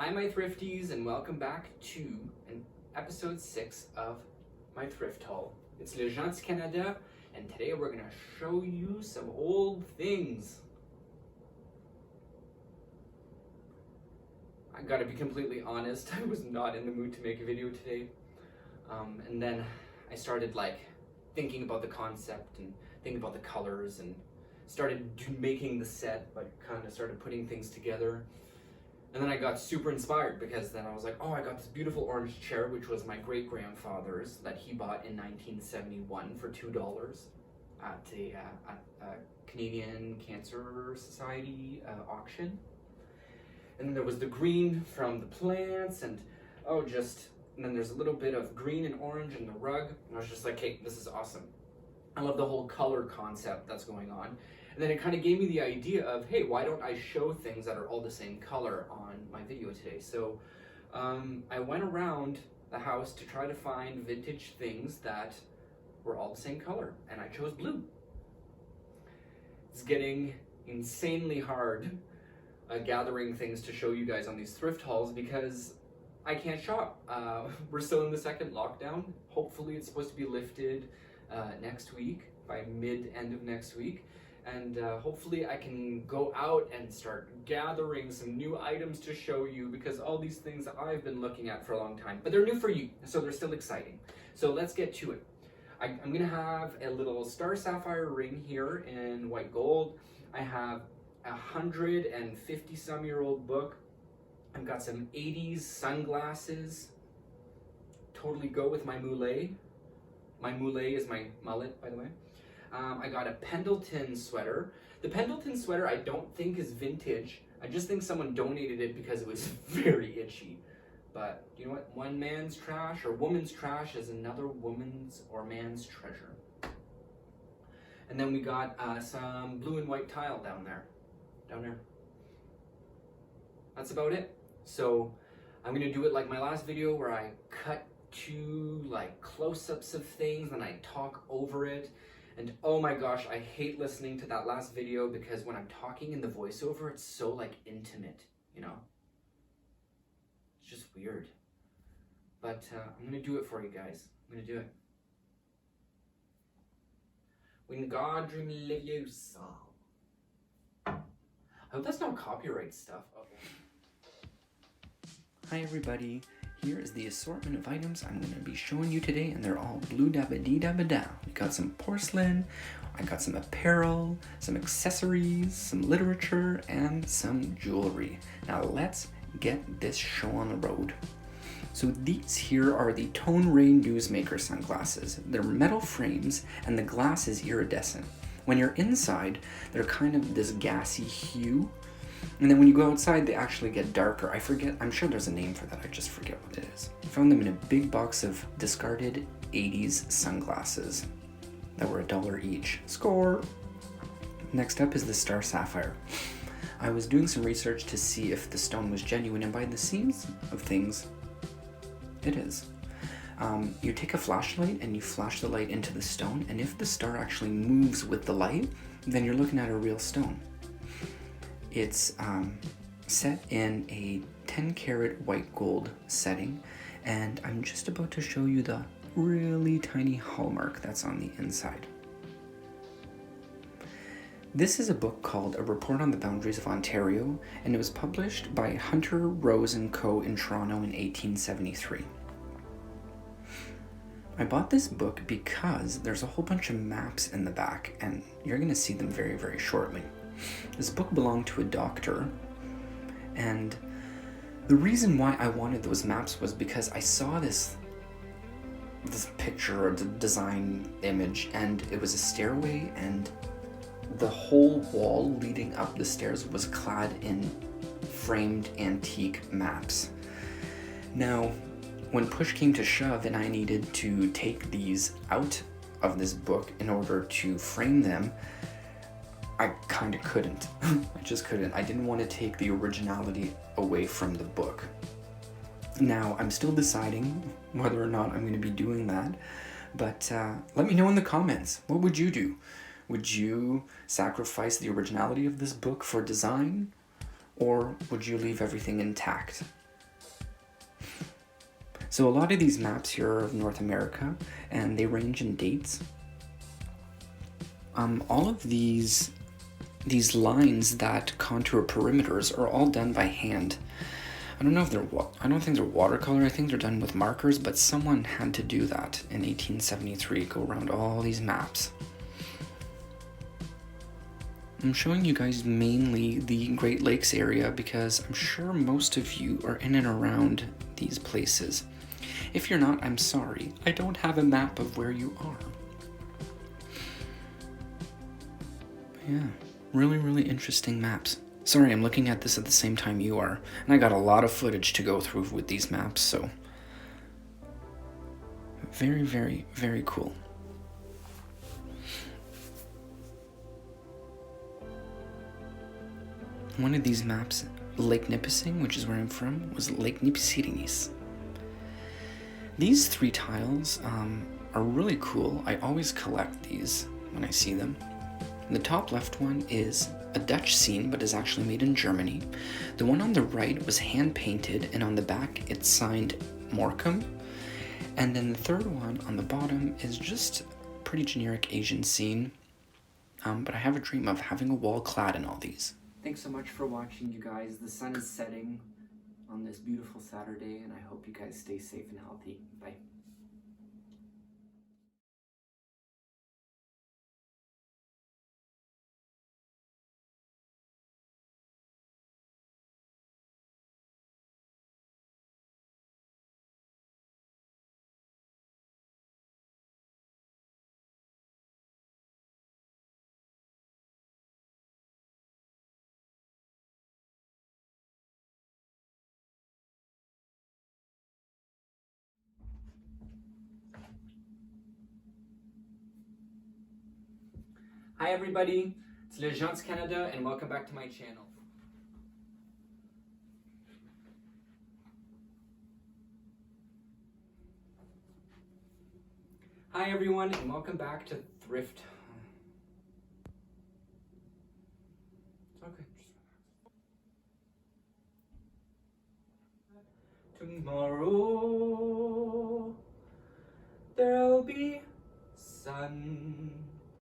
Hi my thrifties, and welcome back to episode 6 of my thrift haul. It's Le Gentil Canada, and today we're going to show you some old things. I gotta be completely honest, I was not in the mood to make a video today. And then I started thinking about the concept and thinking about the colors and started making the set, kind of started putting things together. And then I got super inspired because then I was like, oh, I got this beautiful orange chair, which was my great-grandfather's that he bought in 1971 for $2 at a Canadian Cancer Society auction. And then there was the green from the plants and then there's a little bit of green and orange in the rug. And I was just like, hey, this is awesome. I love the whole color concept that's going on. And then it kind of gave me the idea of, hey, why don't I show things that are all the same color on my video today? So I went around the house to try to find vintage things that were all the same color, and I chose blue. It's getting insanely hard gathering things to show you guys on these thrift hauls because I can't shop. We're still in the second lockdown. Hopefully it's supposed to be lifted next week, by end of next week. And hopefully I can go out and start gathering some new items to show you because all these things I've been looking at for a long time, but they're new for you, so they're still exciting. So let's get to it. I'm gonna have a little Star Sapphire ring here in white gold. I have a 150-some-year-old book. I've got some 80s sunglasses. Totally go with my mullet. My mullet is my mullet, by the way. I got a Pendleton sweater. The Pendleton sweater I don't think is vintage. I just think someone donated it because it was very itchy. But you know what? One man's trash or woman's trash is another woman's or man's treasure. And then we got some blue and white tile down there. That's about it. So I'm gonna do it like my last video where I cut to close-ups of things and I talk over it. And oh my gosh, I hate listening to that last video because when I'm talking in the voiceover, it's so intimate, you know? It's just weird. But I'm gonna do it for you guys. I'm gonna do it. When God drew me leviosa. I hope that's not copyright stuff. Hi everybody, here is the assortment of items I'm going to be showing you today, and they're all blue Dabadee Dabadaa. We got some porcelain, I got some apparel, some accessories, some literature, and some jewelry. Now let's get this show on the road. So these here are the Tone Ray Newsmaker sunglasses. They're metal frames and the glass is iridescent. When you're inside, they're kind of this gassy hue. And then when you go outside, they actually get darker. I'm sure there's a name for that, I just forget what it is. I found them in a big box of discarded 80s sunglasses that were $1 each. Score! Next up is the Star Sapphire. I was doing some research to see if the stone was genuine, and by the seams of things, it is. You take a flashlight and you flash the light into the stone, and if the star actually moves with the light, then you're looking at a real stone. It's set in a 10-karat white gold setting, and I'm just about to show you the really tiny hallmark that's on the inside. This is a book called A Report on the Boundaries of Ontario, and it was published by Hunter, Rose & Co. in Toronto in 1873. I bought this book because there's a whole bunch of maps in the back, and you're going to see them very, very shortly. This book belonged to a doctor, and the reason why I wanted those maps was because I saw this picture or the design image, and it was a stairway, and the whole wall leading up the stairs was clad in framed antique maps. Now, when push came to shove and I needed to take these out of this book in order to frame them, I kind of couldn't. I just couldn't. I didn't want to take the originality away from the book. Now, I'm still deciding whether or not I'm going to be doing that, but let me know in the comments. What would you do? Would you sacrifice the originality of this book for design, or would you leave everything intact? So a lot of these maps here are of North America, and they range in dates. All of these lines that contour perimeters are all done by hand. I don't know if I don't think they're watercolor, I think they're done with markers, but someone had to do that in 1873, go around all these maps. I'm showing you guys mainly the Great Lakes area because I'm sure most of you are in and around these places. If you're not, I'm sorry. I don't have a map of where you are. Yeah, really interesting maps. Sorry, I'm looking at this at the same time you are, and I got a lot of footage to go through with these maps, so very cool. One of these maps, Lake Nipissing, which is where I'm from, was Lake Nipissirinis. These 3 tiles are really cool. I always collect these when I see them. The top left one is a Dutch scene, but is actually made in Germany. The one on the right was hand painted, and on the back it's signed Workum. And then the third one on the bottom is just a pretty generic Asian scene. But I have a dream of having a wall clad in all these. Thanks so much for watching, you guys. The sun is setting on this beautiful Saturday, and I hope you guys stay safe and healthy. Bye. Hi everybody, it's L'Agence Canada and welcome back to my channel. Hi everyone and welcome back to Thrift. Okay. Tomorrow there'll be sun.